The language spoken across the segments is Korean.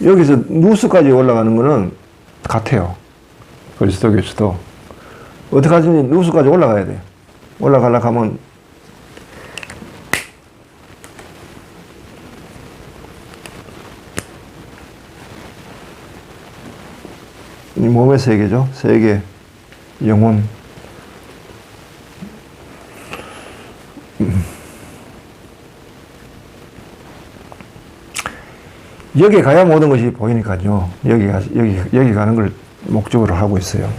여기서 누스까지 올라가는 거는 같아요. 그리스도교에서도. 어떻게 하든지 누스까지 올라가야 돼요. 올라가려고 하면 이 몸의 세계죠. 세계, 영혼. 여기 가야 모든 것이 보이니까요. 여기 가는 걸 목적으로 하고 있어요.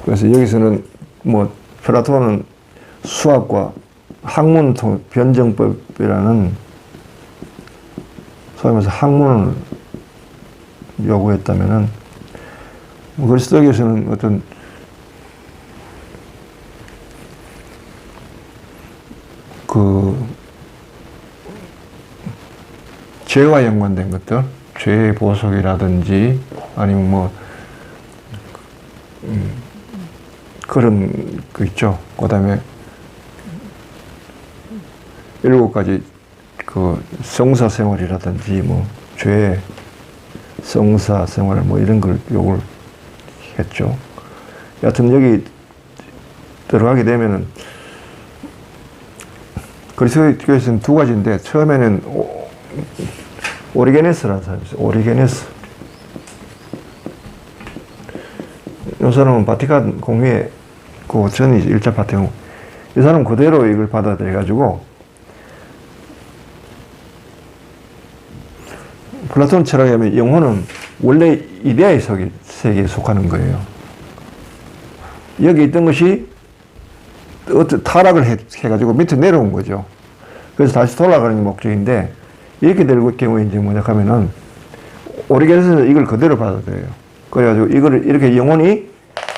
그래서 여기서는 플라톤은 수학과 학문 변정법이라는 소위 말해서 학문을 요구했다면은, 그리스도교에서는 어떤 죄와 연관된 것들, 죄의 보석이라든지 아니면 그런 거 있죠. 그 다음에 7가지 성사 생활이라든지 죄, 성사 생활 이런 걸 요구를 했죠. 여하튼 여기 들어가게 되면은 그리스도교에서는 2가지인데, 처음에는 오리게네스라는 사람이 있어요. 오리게네스. 이 사람은 바티칸 공회 전이 1차 바티칸. 이 사람은 그대로 이걸 받아들여가지고 플라톤 철학에 하면 영혼은 원래 이데아의 세계에 속하는 거예요. 여기 있던 것이 타락을 해가지고 밑에 내려온 거죠. 그래서 다시 돌아가는 게 목적인데, 이렇게 될 경우에 이제 뭐냐 하면은, 오리게네스는 이걸 그대로 받아들여요. 그래가지고 이거를 이렇게 영혼이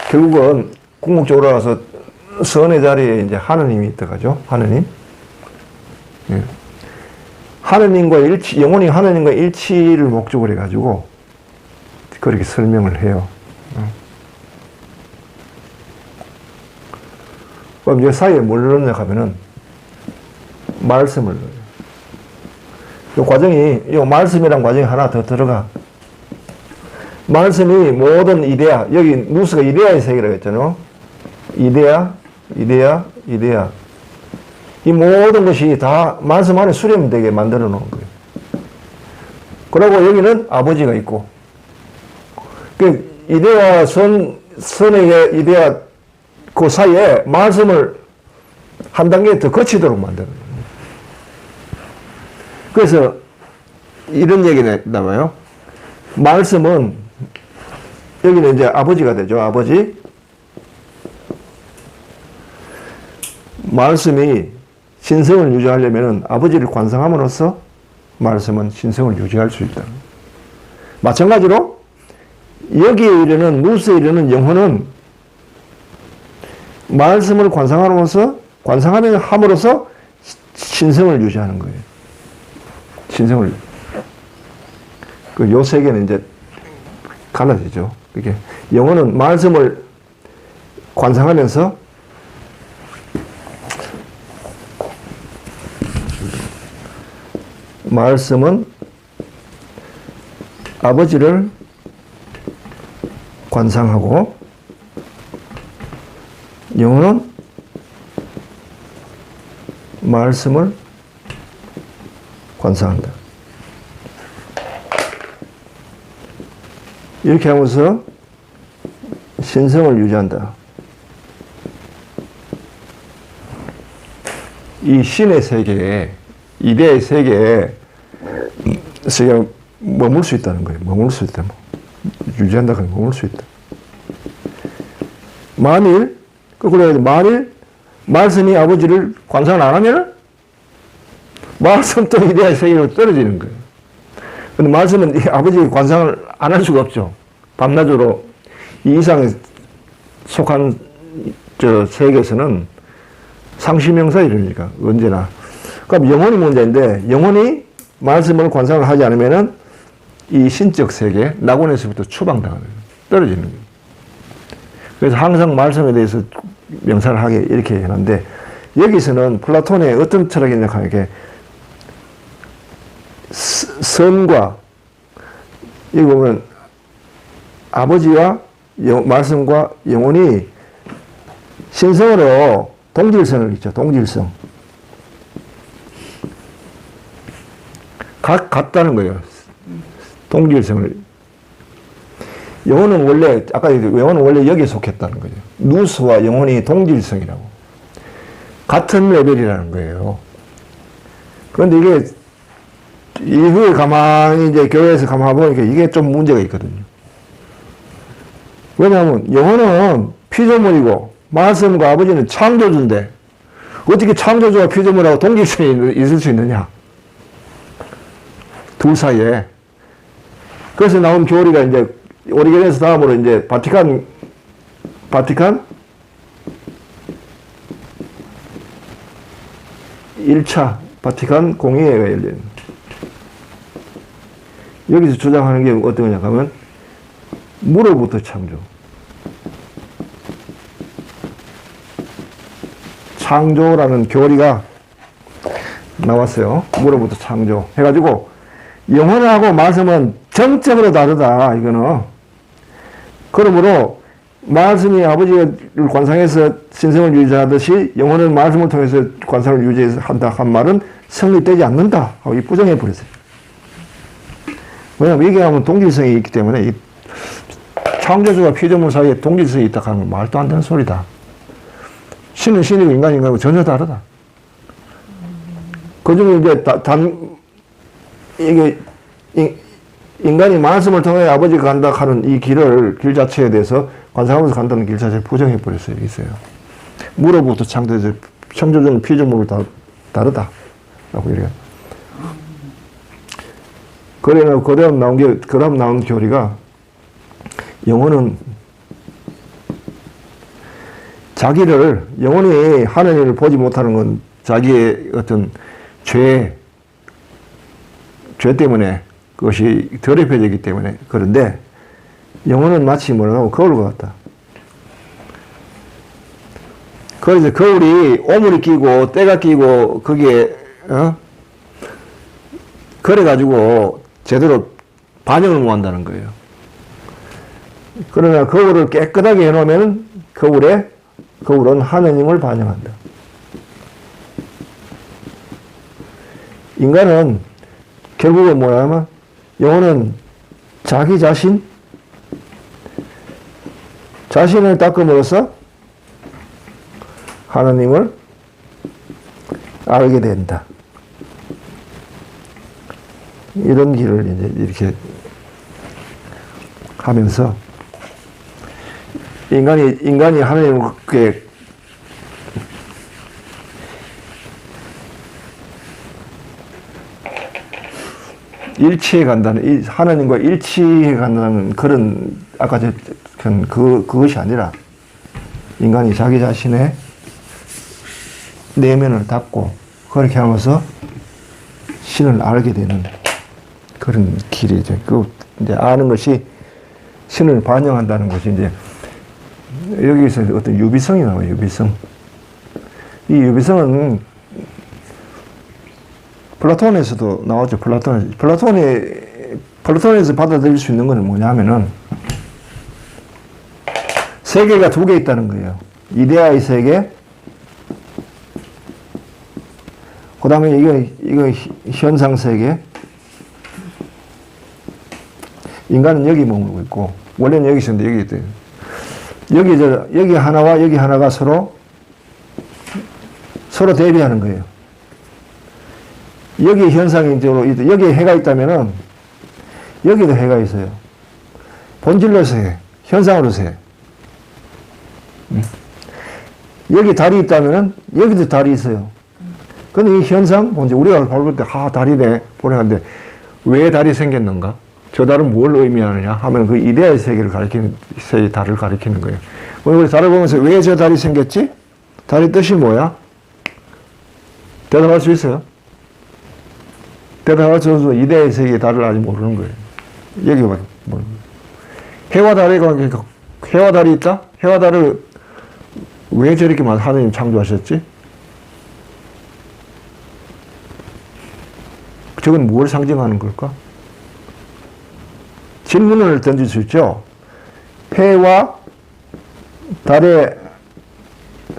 결국은 궁극적으로 가서 선의 자리에 이제 하느님이 있다가죠. 하느님. 예. 영혼이 하느님과 일치를 목적으로 해가지고 그렇게 설명을 해요. 그럼 이 사이에 뭘 넣냐 하면은 말씀을 넣어요. 이 말씀이란 과정이 하나 더 들어가. 말씀이 모든 이데아, 여기 누스가 이데아의 세계라고 했잖아요. 이데아. 이 모든 것이 다 말씀 안에 수렴되게 만들어 놓은 거예요. 그리고 여기는 아버지가 있고, 이데아 선의 이데아 그 사이에 말씀을 한 단계 더 거치도록 만드는 거예요. 그래서 이런 얘기가 나와요. 말씀은, 여기는 이제 아버지가 되죠. 아버지. 말씀이 신성을 유지하려면 아버지를 관상함으로써 말씀은 신성을 유지할 수 있다. 마찬가지로 여기에 이르는, 누스에 이르는 영혼은 말씀을 관상함으로써 신성을 유지하는 거예요. 신성을. 요 세계는 이제 갈라지죠. 이게 영혼은 말씀을 관상하면서 말씀은 아버지를 관상하고, 영혼은 말씀을 관상한다. 이렇게 하면서 신성을 유지한다. 이 신의 세계에, 이데아의 세계에 머물 수 있다는 거예요. 머물 수 있다. 유지한다. 머물 수 있다. 만일 말씀이 아버지를 관상을 안 하면 말씀도 이데아의 세계로 떨어지는 거예요. 근데 말씀은 이 아버지의 관상을 안 할 수가 없죠. 밤낮으로 이 이상에 속한 세계에서는 상시명사 이러니까 언제나. 그럼 영혼이 문제인데, 영혼이 말씀을 관상을 하지 않으면은 이 신적 세계, 낙원에서부터 추방당하는 거예요. 떨어지는 거예요. 그래서 항상 말씀에 대해서 명사를 하게 이렇게 해놨는데, 여기서는 플라톤의 어떤 철학이냐 하면 이렇게 선과, 여기 보면 아버지와 말씀과 영혼이 신성으로 동질성을 있죠. 동질성. 같다는 거예요. 동질성을. 영혼은 원래, 아까 영혼은 원래 여기에 속했다는 거죠. 누수와 영혼이 동질성이라고. 같은 레벨이라는 거예요. 그런데 이게 이후에 가만히 이제 교회에서 가만히 보니까 이게 좀 문제가 있거든요. 왜냐하면 영혼은 피조물이고 말씀과 아버지는 창조주인데 어떻게 창조주와 피조물하고 동질성이 있을 수 있느냐? 둘 사이에. 그래서 나온 교리가 이제 오리게네스 다음으로 이제 바티칸 1차 바티칸 공의회가 열린. 여기서 주장하는 게 어떤 거냐 하면 무로부터 창조. 창조라는 교리가 나왔어요. 무로부터 창조. 해가지고 영혼하고 말씀은 정적으로 다르다. 이거는. 그러므로 말씀이 아버지를 관상해서 신성을 유지하듯이 영혼은 말씀을 통해서 관상을 유지한다 한 말은 성립되지 않는다 하고 이 부정해 버렸어요. 왜냐하면 얘기하면 동질성이 있기 때문에 이 창조주와 피조물 사이에 동질성이 있다 하는 건 말도 안 되는 소리다. 신은 신이고 인간은 인간이고 전혀 다르다. 그 중에 이제 이게 인간이 말씀을 통해 아버지가 간다 하는 이 길 자체에 대해서 관상하면서 간다는 길 자체를 부정해 버렸어요. 있어요. 무로부터 창조해서 창조주는 피조물을 다르다. 라고 이래요. 그다음 나온 교리가 영혼은 영혼이 하나님을 보지 못하는 건 자기의 어떤 죄 때문에 그것이 더럽혀지기 때문에 그런데 영혼은 마치 뭐라고 거울과 같다. 그래서 거울이 오물이 끼고 때가 끼고 거기에 그래가지고 제대로 반영을 못 한다는 거예요. 그러나 거울을 깨끗하게 해놓으면 거울은 하느님을 반영한다. 인간은 결국은 뭐냐면 영혼은 자기 자신을 닦음으로써 하나님을 알게 된다. 이런 길을 이제 이렇게 하면서 인간이 하나님께 일치해 간다는, 하나님과 일치해 간다는 그런, 아까 그것이 아니라, 인간이 자기 자신의 내면을 닫고, 그렇게 하면서 신을 알게 되는 그런 길이죠. 이제 아는 것이 신을 반영한다는 것이 이제, 여기서 어떤 유비성이 나와요, 유비성. 이 유비성은 플라톤에서도 나오죠. 플라톤에서 받아들일 수 있는 것은 뭐냐면은 세계가 두 개 있다는 거예요. 이데아의 세계, 그 다음에 이거 현상 세계. 인간은 여기 머물고 있고, 원래는 여기 있었는데 여기 있대요. 여기 하나와 여기 하나가 서로 대비하는 거예요. 여기 현상이 여기에 해가 있다면은 여기도 해가 있어요. 본질로서 해, 현상으로서 해. 여기 달이 있다면은 여기도 달이 있어요. 근데 이 현상, 본질, 우리가 볼 때, 달이네, 보내는데 왜 달이 생겼는가? 저 달은 뭘 의미하느냐 하면 그 이데아의 세계를 달을 가리키는 거예요. 우리 달을 보면서 왜 저 달이 생겼지? 달의 뜻이 뭐야? 대답할 수 있어요? 대답할 수 없어서 이데아의 세계의 달을 아직 모르는 거예요. 여기가 모르는 거예요. 해와 달의 관계, 해와 달이 있다? 해와 달을 왜 저렇게만 하느님 창조하셨지? 저건 뭘 상징하는 걸까? 질문을 던질 수 있죠. 해와 달의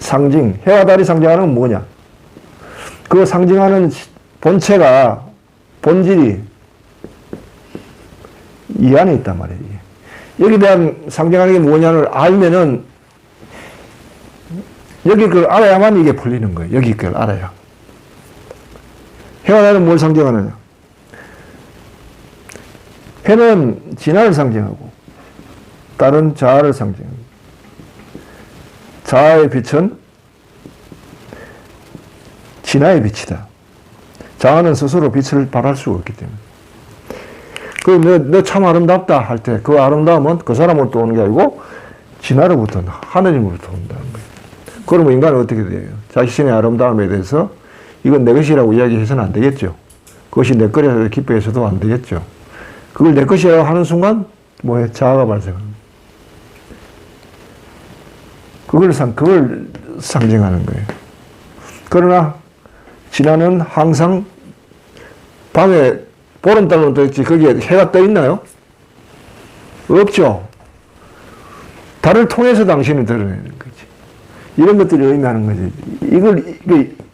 상징, 해와 달이 상징하는 건 뭐냐? 그 상징하는 본체가, 본질이 이 안에 있단 말이에요. 여기에 대한 상징하는 게 뭐냐를 알면은 여기 걸 알아야만 이게 풀리는 거예요. 여기 걸 알아야. 해와 달은 뭘 상징하느냐? 해는 진화를 상징하고 달은 자아를 상징합니다. 자아의 빛은 진화의 빛이다. 자아는 스스로 빛을 발할 수가 없기 때문에. 너 참 아름답다 할 때 그 아름다움은 그 사람으로부터 오는 게 아니고 진화로부터, 하느님으로부터 온다는 거예요. 그러면 인간은 어떻게 돼요? 자신의 아름다움에 대해서 이건 내 것이라고 이야기해서는 안 되겠죠. 그것이 내 거라고 기뻐해서도 안 되겠죠. 그걸 내 것이라고 하는 순간 뭐예요? 자아가 발생합니다. 그걸 상징하는 거예요. 그러나 진화는 항상 밤에 보름달로 떠 있지 거기에 해가 떠 있나요? 없죠. 달을 통해서 당신을 드러내는 거지. 이런 것들이 의미하는 거지.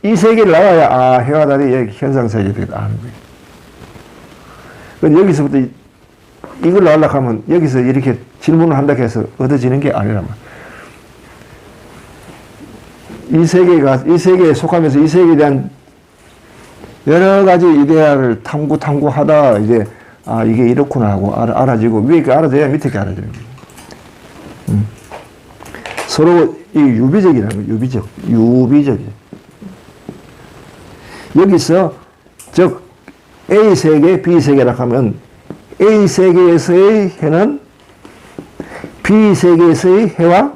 이 세계를 나와야 해와 달이 현상 세계를 아는 거예요. 근데 여기서부터 이걸 알려고 하면 여기서 이렇게 질문을 한다고 해서 얻어지는 게 아니란 말이에요. 이 세계에 속하면서 이 세계에 대한 여러 가지 이데아를 탐구하다 이제, 이게 이렇구나 하고 알아지고, 위에 게 알아져야 밑에 게 알아지는 거예요. 서로 이 유비적이라는 거예요. 유비적이에요. 여기서, 즉, A 세계, B 세계라고 하면, A 세계에서의 해는 B 세계에서의 해와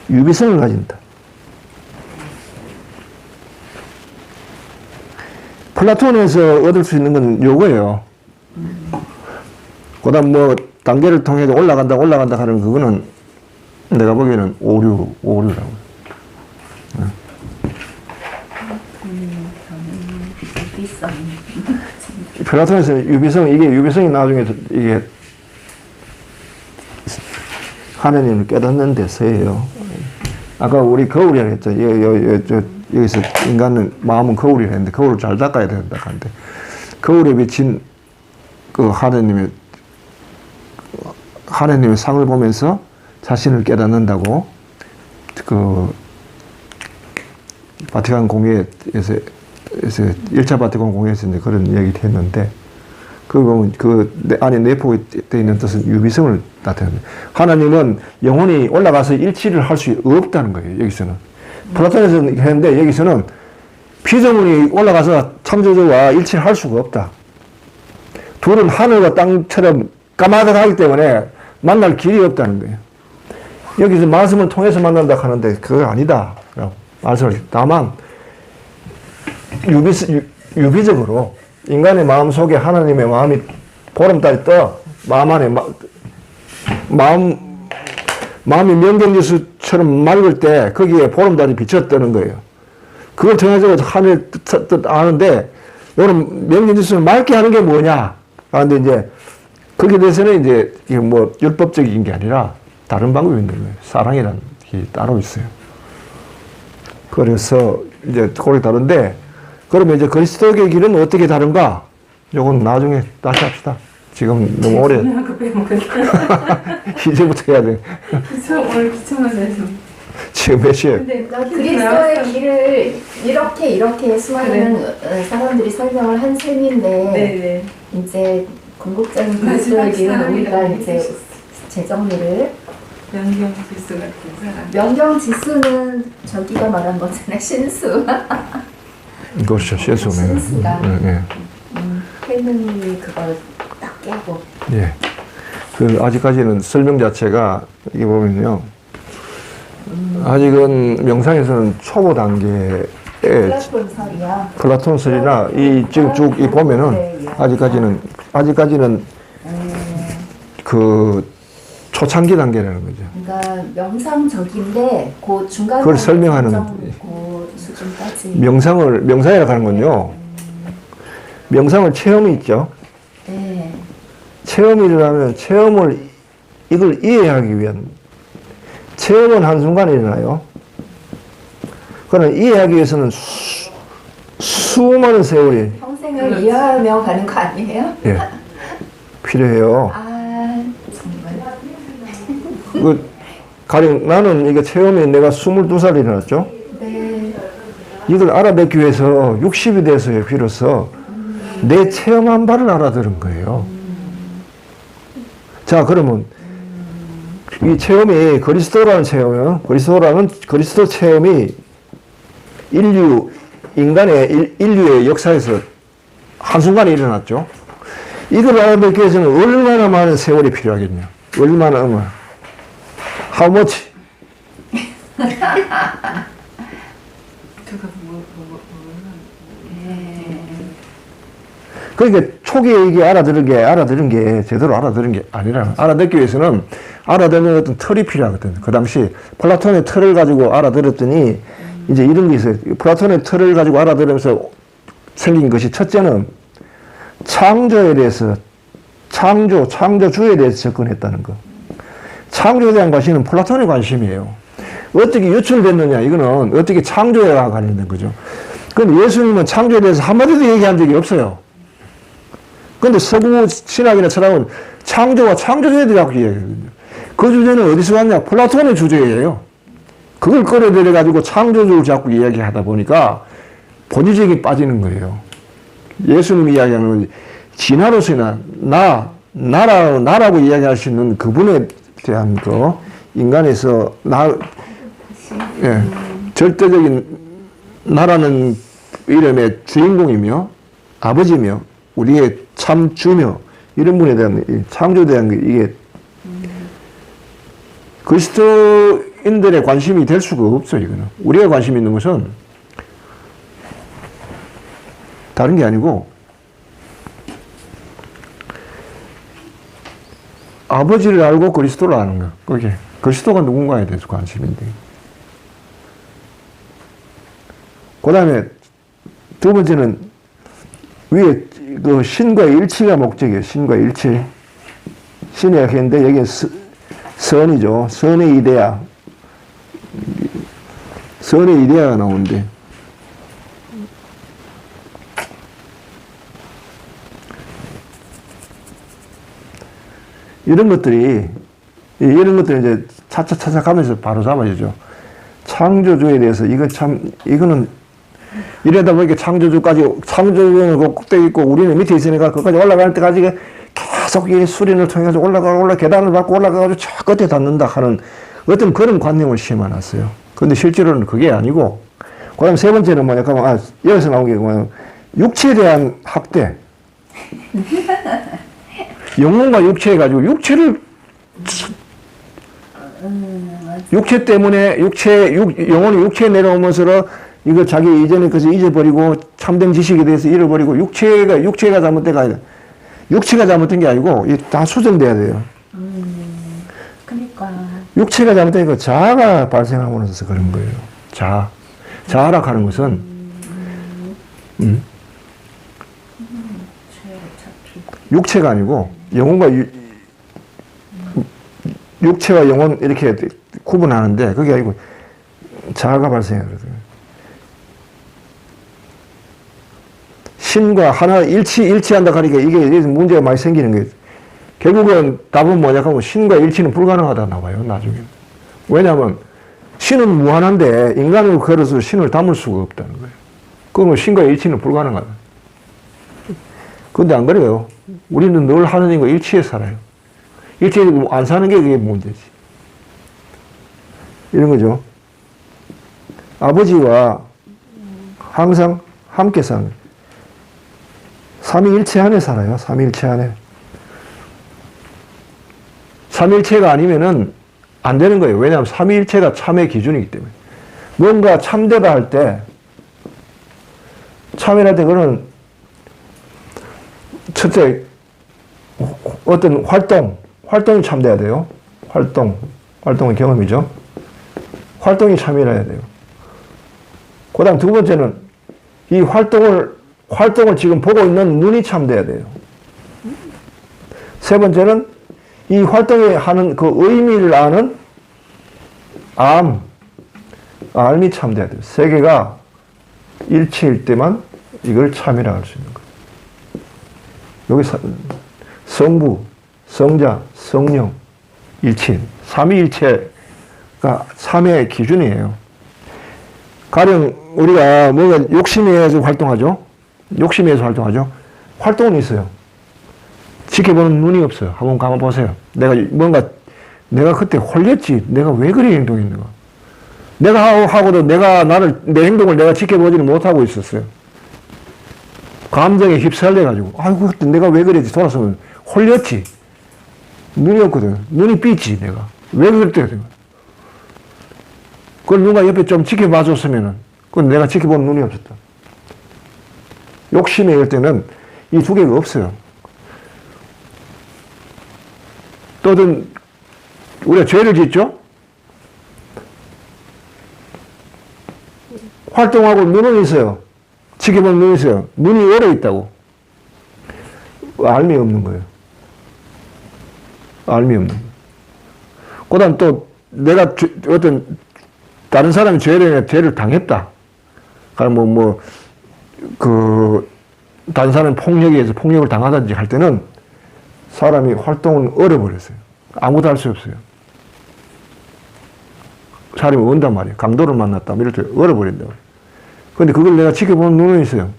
유비성을 가진다. 플라톤에서 얻을 수 있는 건 요거예요. 그 다음 단계를 통해서 올라간다 하는 그거는 내가 보기에는 오류라고. 플라톤에서 유비성이 나중에 이게 하느님을 깨닫는 데서예요. 아까 우리 거울이라고 했죠. 여기서 인간은 마음은 거울이라 했는데 거울을 잘 닦아야 된다 하는데 거울에 비친 그 하느님의 상을 보면서 자신을 깨닫는다고 그 바티칸 공회에서 1차 바티칸 공회에서 이제 그런 얘기를 했는데 그거 보면 그 안에 내포되어 있는 뜻은 유비성을 나타냅니다. 하나님은 영혼이 올라가서 일치를 할 수 없다는 거예요. 여기서는. 플라톤에서는 했는데 여기서는 피조물이 올라가서 창조주와 일치를 할 수가 없다. 둘은 하늘과 땅처럼 까마득하기 때문에 만날 길이 없다는 거예요. 여기서 말씀을 통해서 만난다 하는데 그거 아니다. 말씀을 다만 유비적으로 인간의 마음 속에 하나님의 마음이 보름달이 떠 마음 안에 마음이 명경지수처럼 맑을 때 거기에 보름달이 비쳤다는 거예요. 그걸 통해서 하늘 뜻 아는데 이런 명경지수를 맑게 하는 게 뭐냐? 그런데 이제 거기에 대해서는 이제 이게 율법적인 게 아니라 다른 방법이 있는 거예요. 사랑이라는 게 따로 있어요. 그래서 이제 그게 다른데 그러면 이제 그리스도의 길은 어떻게 다른가? 요건 나중에 다시 합시다. 지금 너무 오래. 이제부터 해야 돼. 오늘 귀찮아서. 지금 몇 시에? 그리스도의 길을 이렇게 수많은 사람들이 설명을 한 셈인데 네네. 이제 궁극적인 그리스도의 길은 우리가 이제 재정리를 명경지수 같은 사람. 명경지수는 저기가 말한 거잖아요. 신수. 그렇죠. 실수네. 신수가. 예. 팬님이 그걸 딱 깨고. 예. 그 아직까지는 설명 자체가 이게 보면요. 아직은 명상에서는 초보 단계에 플라톤 설이나 이 지금 쭉 이 보면은 아직까지는 그 초창기 단계라는 거죠. 그러니까 명상적인데 그 중간 그걸 설명하는 그 수준까지. 명상이라고 하는 건요. 명상을 체험이 있죠. 네. 체험이 일어나면 이걸 이해하기 위한, 체험은 한순간에 일어나요. 그러나 이해하기 위해서는 수많은 세월이 평생을 이해하며 가는 거 아니에요? 예, 필요해요. 아, 정말. 가령 나는 이게 체험이 내가 22살에 일어났죠. 네. 이걸 알아듣기 위해서 60이 돼서요, 비로소 내 체험한 바를 알아들은 거예요. 자, 그러면 이 체험이 그리스도라는 체험이요. 그리스도 체험이 인류의 역사에서 한순간에 일어났죠. 이걸 알아듣기 위해서는 얼마나 많은 세월이 필요하겠냐. 얼마나. How much? 그거 그러니까 초기에 이게 알아들은 게 제대로 알아들은 게 아니라, 알아듣기 위해서는 알아듣는 어떤 틀이 필요하거든. 그 당시 플라톤의 틀을 가지고 알아들었더니 이제 이런 게 있어요. 플라톤의 틀을 가지고 알아들으면서 생긴 것이, 첫째는 창조에 대해서, 창조주에 대해서 접근했다는 거. 창조에 대한 관심은 플라톤의 관심이에요. 어떻게 유출됐느냐, 이거는 어떻게 창조에 관련된 거죠. 그런데 예수님은 창조에 대해서 한마디도 얘기한 적이 없어요. 근데 서구 신학이나 철학은 창조와 창조주에 대해 자꾸 얘기하거든요. 그 주제는 어디서 왔냐? 플라톤의 주제예요. 그걸 끌어들여가지고 창조주를 자꾸 이야기하다 보니까 본질적이 빠지는 거예요. 예수님이 이야기하는 건 진화로서나 나라고 이야기할 수 있는 그분에 대한 거, 인간에서 예, 절대적인 나라는 이름의 주인공이며 아버지며 우리의 참 주며 이런 분에 대한 창조에 대한 게 이게 그리스도인들의 관심이 될 수가 없어요. 이거는 우리가 관심 있는 것은 다른 게 아니고 아버지를 알고 그리스도를 아는 거. 그게 그리스도가 누군가에 대해서 관심인데. 그 다음에 두 번째는 위에 그 신과의 일치가 목적이에요. 신과 일치. 신이라 했는데 여기는 선이죠. 선의 이데아. 선의 이데아가 나오는데 이런 것들이 이제 차차 찾아가면서 바로 잡아지죠. 창조주에 대해서 이거는 이러다 보니까 창조주는 그 꼭대기 있고 우리는 밑에 있으니까 그까지 올라갈 때까지 계속 이 수련을 통해서 올라가 계단을 밟고 올라가가지고 저 끝에 닿는다 하는 어떤 그런 관념을 심어놨어요. 근데 실제로는 그게 아니고, 그 다음 세 번째는 뭐냐, 여기서 나온 게 뭐냐, 육체에 대한 학대. 영혼과 육체 해가지고 육체 때문에 영혼이 육체에 내려오면서 이거 자기 이전에 것을 잊어버리고 참된 지식에 대해서 잃어버리고 육체가 잘못된 게 아니라 육체가 잘못된 게 아니고 다 수정돼야 돼요. 그러니까 육체가 잘못되니까 자아가 발생하면서 그런 거예요. 자아락하는 것은 육체가 아니고 영혼과 육체와 영혼 이렇게 구분하는데 그게 아니고 자아가 발생하거든요. 신과 하나 일치한다 하니까 이게 문제가 많이 생기는 거예요. 결국은 답은 뭐냐 하면 신과 일치는 불가능하다 나와요, 나중에. 왜냐하면 신은 무한한데 인간을 걸어서 신을 담을 수가 없다는 거예요. 그러면 신과 일치는 불가능하다. 그런데 안 그래요. 우리는 늘 하느님과 일치해 살아요. 일치해 안 사는 게 그게 문제지. 이런 거죠. 아버지와 항상 함께 사는 거예요. 삼위일체 안에 살아요. 삼위일체 안에. 삼위일체가 아니면은 안 되는 거예요. 왜냐하면 삼위일체가 참의 기준이기 때문에. 뭔가 참되다 할 때, 참이랄 때 그는 첫째 어떤 활동이 참돼야 돼요. 활동은 경험이죠. 활동이 참이라 해야 돼요. 그 다음 두 번째는 이 활동을 지금 보고 있는 눈이 참돼야 돼요. 세 번째는 이 활동에 하는 그 의미를 아는 알미 참돼야 돼요. 세 개가 일체일 때만 이걸 참이라고 할 수 있는 거예요. 여기 성부, 성자, 성령, 일체인. 삼위일체가 참의 기준이에요. 가령 우리가 뭔가 욕심에 의해서 활동하죠. 욕심에 의해서 활동하죠. 활동은 있어요. 지켜보는 눈이 없어요. 한번 감아보세요. 내가 그때 홀렸지. 내가 왜 그래 행동했는가. 내가 하고도 내 행동을 내가 지켜보지는 못하고 있었어요. 감정에 휩쓸려가지고, 아이고, 그때 내가 왜 그랬지. 돌아서면 홀렸지. 눈이 없거든. 눈이 삐지, 내가. 왜 그랬대, 내가. 그걸 누가 옆에 좀 지켜봐줬으면은, 그건 내가 지켜보는 눈이 없었다. 욕심에 이럴 때는 이 두 개가 없어요. 또는, 우리가 죄를 짓죠? 활동하고 눈은 있어요. 지켜보는 눈이 있어요. 눈이 얼어 있다고. 알미 없는 거예요. 알미 없는 거예요. 그 다음 또 내가 어떤 다른 사람이 죄를 당했다. 그러니까 다른 사람이 폭력에 의해서 폭력을 당하든지 할 때는 사람이 활동을 얼어버렸어요. 아무것도 할 수 없어요. 사람이 온단 말이에요. 강도를 만났다. 이럴 때 얼어버린다고. 근데 그걸 내가 지켜보는 눈은 있어요.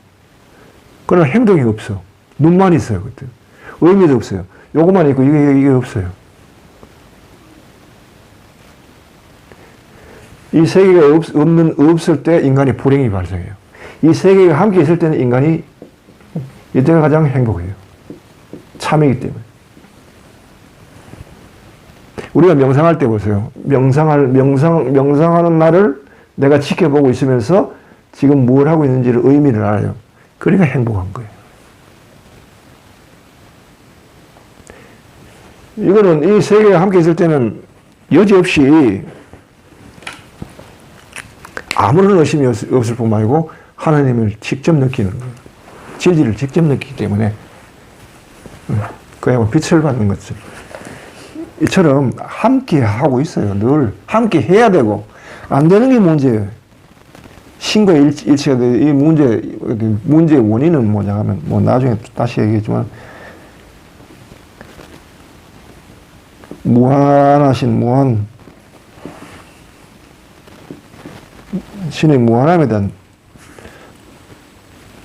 그러나 행동이 없어. 눈만 있어요, 그때. 의미도 없어요. 요것만 있고, 이게 없어요. 이 세 개가 없을 때 인간이 불행이 발생해요. 이 세 개가 함께 있을 때는 인간이 이때가 가장 행복해요. 참이기 때문에. 우리가 명상할 때 보세요. 명상하는 날을 내가 지켜보고 있으면서 지금 뭘 하고 있는지를 의미를 알아요. 그러니까 행복한 거예요. 이거는 이 세 개가 함께 있을 때는 여지없이 아무런 의심이 없을 뿐만 아니고 하나님을 직접 느끼는 거예요. 진리를 직접 느끼기 때문에 그야말로 빛을 받는 거죠. 이처럼 함께 하고 있어요. 늘 함께 해야 되고 안 되는 게 문제예요. 신과 일치가 돼. 이 문제의 원인은 뭐냐 하면 나중에 다시 얘기했지만 신의 무한함에 대한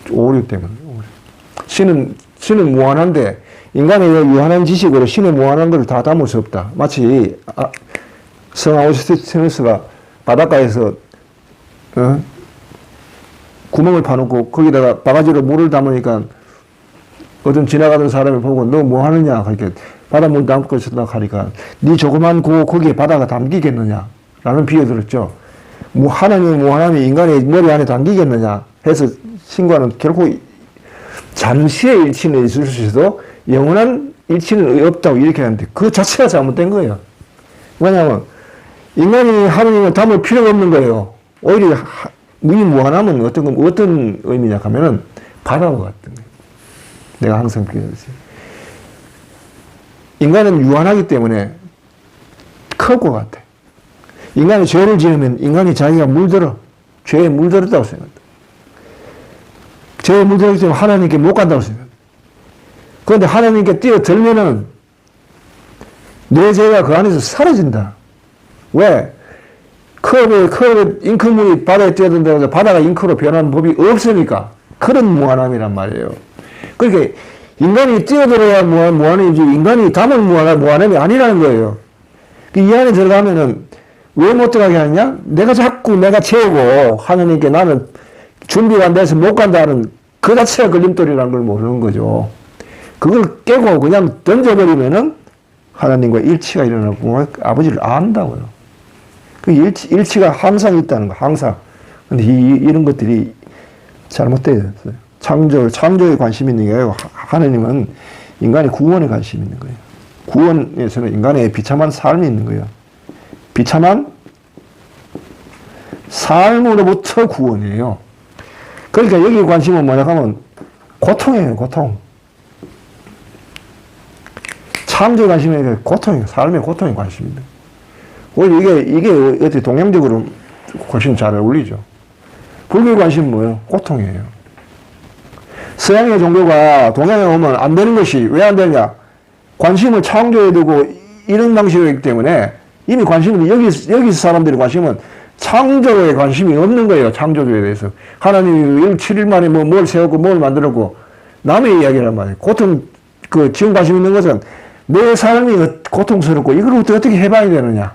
오류 때문에. 신은 무한한데 인간의 유한한 지식으로 신의 무한한 것을 다 담을 수 없다. 마치 성 아우구스티누스가 바닷가에서 구멍을 파놓고 거기다가 바가지로 물을 담으니까 어떤 지나가던 사람이 보고 너 뭐 하느냐 그렇게 바닷물 담고 있었다 하니까 네 조그만 거기에 바다가 담기겠느냐 라는 비유 들었죠. 하나님의 무한함이 인간의 머리 안에 담기겠느냐 해서 신과는 결코 잠시의 일치는 있을 수 있어도 영원한 일치는 없다고 이렇게 하는데 그 자체가 잘못된 거예요. 왜냐하면 인간이 하나님을 담을 필요가 없는 거예요. 오히려 이 무한함은 어떤 의미냐 하면은 바다와 같은 거예요. 내가 항상 비교했어요. 인간은 유한하기 때문에 클 것 같아. 인간이 죄를 지으면 인간이 자기가 죄에 물들었다고 생각한다. 죄에 물들었기 때문에 하나님께 못 간다고 생각한다. 그런데 하나님께 뛰어들면은 내 죄가 그 안에서 사라진다. 왜? 잉크물이 바다에 뛰어든다고 해서 바다가 잉크로 변하는 법이 없으니까 그런 무한함이란 말이에요. 그러니까 인간이 뛰어들어야 무한함이지 인간이 담을 무한함이 아니라는 거예요. 이 안에 들어가면은 왜 못 들어가게 하느냐? 내가 채우고 하나님께 나는 준비가 안 돼서 못 간다는 그 자체가 걸림돌이라는 걸 모르는 거죠. 그걸 깨고 그냥 던져버리면은 하나님과 일치가 일어나고 아버지를 안다고요. 그 일치가 항상 있다는 거, 항상. 근데 이런 것들이 잘못되어 있어요. 창조에 관심 있는 게 아니고 하나님은 인간의 구원에 관심 있는 거예요. 구원에서는 인간의 비참한 삶이 있는 거예요. 비참한 삶으로부터 구원이에요. 그러니까 여기 관심은 뭐냐 하면 고통이에요, 고통. 창조에 관심이 아니라 고통이, 삶의 고통에 관심입니다. 오히려 이게 어떻게 동양적으로 훨씬 잘 어울리죠. 불교의 관심은 뭐예요? 고통이에요. 서양의 종교가 동양에 오면 안 되는 것이 왜 안 되냐? 관심을 창조에 두고 이런 방식이기 때문에 이미 관심은 여기 사람들의 관심은 창조에 관심이 없는 거예요. 창조주에 대해서. 하나님이 7일 만에 뭘 세웠고 뭘 만들었고 남의 이야기란 말이에요. 고통, 지금 관심 있는 것은 내 삶이 고통스럽고 이걸 어떻게 해봐야 되느냐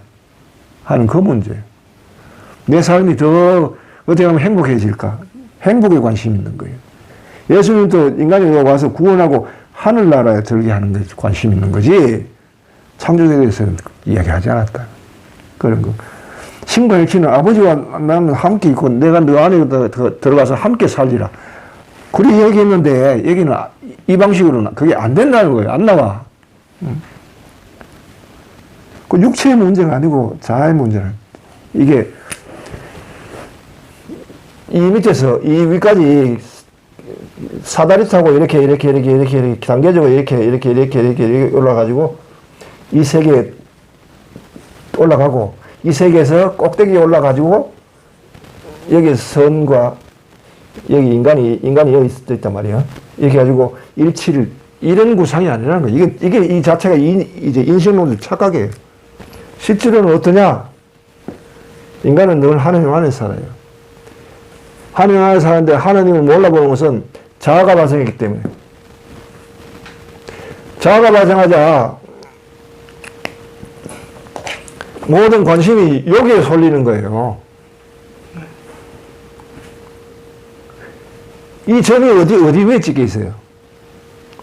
하는 그 문제예요. 내 삶이 더 어떻게 하면 행복해질까? 행복에 관심이 있는 거예요. 예수님도 인간이 와서 구원하고 하늘나라에 들게 하는 것에 관심이 있는 거지 창조에 대해서는 이야기하지 않았다. 그런 거. 신과 혈치는 아버지와 나는 함께 있고 내가 너 안에 들어가서 함께 살리라. 그렇게 얘기했는데 여기는 이 방식으로는 그게 안 된다는 거예요. 안 나와. 그 육체의 문제가 아니고 자아의 문제는 이게 이 밑에서 이 위까지 사다리 타고 이렇게 단계적으로 이렇게 올라가지고 이 세계에 올라가고 이 세계에서 꼭대기에 올라가지고 여기 선과 여기 인간이 여기 있단 말이야. 이렇게 가지고 일치를 이런 구상이 아니라는 거야. 이게 이 자체가 이제 인식론적 착각이에요. 실제로는 어떠냐? 인간은 늘 하나님 안에 살아요. 하나님 안에 사는데 하나님을 몰라보는 것은 자아가 발생했기 때문에. 자아가 발생하자 모든 관심이 여기에 쏠리는 거예요. 이 점이 어디 위에 찍혀 있어요?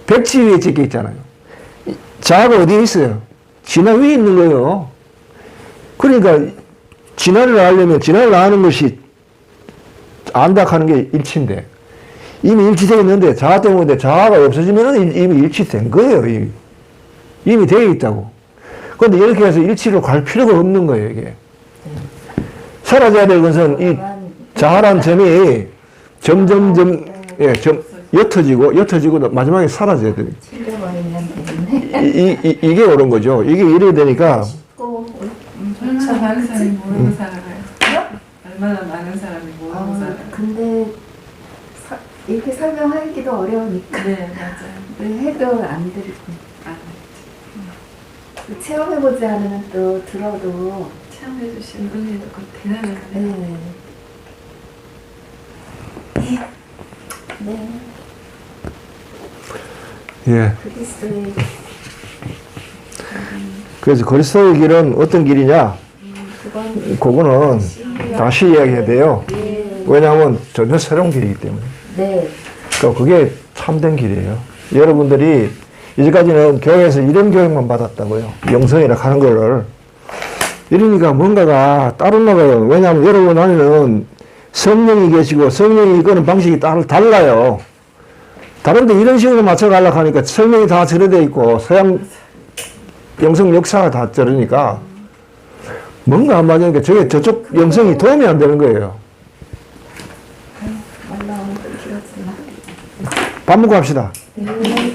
백지 위에 찍혀 있잖아요. 자아가 어디에 있어요? 진화 위에 있는 거예요. 그러니까 진화를 하려면 진화를 하는 것이 안다 하는 게 일치인데 이미 일치되어 있는데 자아 때문에 자아가 없어지면 이미 일치된 거예요. 이미 되어 있다고. 그런데 이렇게 해서 일치로 갈 필요가 없는 거예요. 이게 사라져야 될 것은 이 자아란 점이 점점점 옅어지고 마지막에 사라져야 돼요. 이게 옳은 거죠. 이게 이래야 되니까 얼마나 많은 사람이 모르고 살아가요? 얼마나 많은 사람이 모르고 살아요? 근데 이렇게 설명하기도 어려우니까 네, 맞아요. 해도 안 들고 체험해보지 않으면 또 들어도 체험해 주신 분들도 대단하네요. 네. 예. 그리스도의 그래서 그리스도의 길은 어떤 길이냐? 그거는 다시 이야기해야 돼요. 네. 왜냐하면 전혀 새로운 길이기 때문에. 네. 그러니까 그게 참된 길이에요. 여러분들이 이제까지는 교회에서 이런 교육만 받았다고요. 영성이라 하는 거를. 이러니까 뭔가가 따로 나가요. 왜냐하면 여러분 안에는 성령이 계시고 성령이 이거는 방식이 달라요. 다른데 이런 식으로 맞춰가려고 하니까 성령이 다 절여져 있고 서양 영성 역사가 다 저러니까 뭔가 안 맞으니까 저쪽 영성이 도움이 안 되는 거예요. 올라오는 거 길었지만 밥 먹고 합시다. 네.